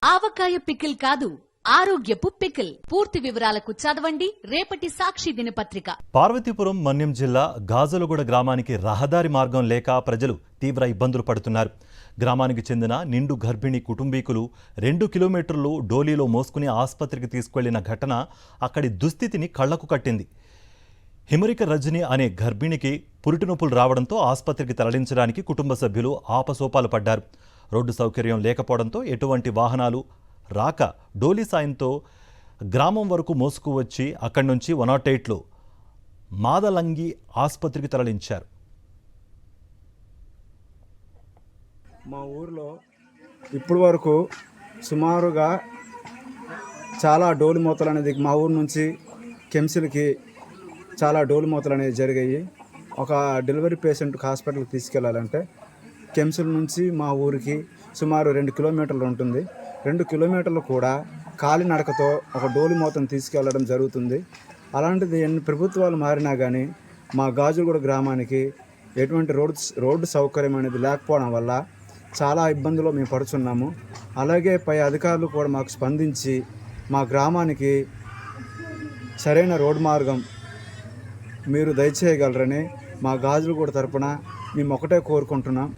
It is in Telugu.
ఆవకాయ పికిల్ కాదు, ఆరోగ్యపు పికిల్. పూర్తి వివరాలకు చదవండి రేపటి సాక్షి దినపత్రిక. పార్వతీపురం మన్యం జిల్లా గాజులగూడ గ్రామానికి రహదారి మార్గం లేక ప్రజలు తీవ్ర ఇబ్బందులు పడుతున్నారు. గ్రామానికి చెందిన నిండు గర్భిణీ కుటుంబీకులు 2 కిలోమీటర్లు డోలీలో మోసుకుని ఆసుపత్రికి తీసుకెళ్లిన ఘటన అక్కడి దుస్థితిని కళ్లకు కట్టింది. హిమరిక రజని అనే గర్భిణికి పురిటినొప్పులు రావడంతో ఆసుపత్రికి తరలించడానికి కుటుంబ సభ్యులు ఆపసోపాలు పడ్డారు. రోడ్డు సౌకర్యం లేకపోవడంతో ఎటువంటి వాహనాలు రాక డోలీ సాయంతో గ్రామం వరకు మోసుకువచ్చి అక్కడి నుంచి 108లో మాదలంగి ఆసుపత్రికి తరలించారు. మా ఊరిలో ఇప్పటి వరకు సుమారుగా చాలా డోలు మూతలు అనేది మా ఊరు నుంచి కెమ్సిల్కి చాలా డోలు మూతలు అనేవి జరిగాయి. ఒక డెలివరీ పేషెంట్కి హాస్పిటల్కి తీసుకెళ్లాలంటే కెమ్సిల్ నుంచి మా ఊరికి సుమారు 2 కిలోమీటర్లు ఉంటుంది. 2 కిలోమీటర్లు కూడా కాలినడకతో ఒక డోలు మూతను తీసుకెళ్లడం జరుగుతుంది. అలాంటిది ఎన్ని ప్రభుత్వాలు మారినా కానీ మా గాజులగూడ గ్రామానికి ఎటువంటి రోడ్డు సౌకర్యం అనేది లేకపోవడం వల్ల చాలా ఇబ్బందులు మేము పడుతున్నాము. అలాగే పై అధికారులు కూడా మాకు స్పందించి మా గ్రామానికి సరైన రోడ్డు మార్గం మీరు దయచేయగలరని మా గాజులగూడ తరపున మేము ఒకటే కోరుకుంటున్నాం.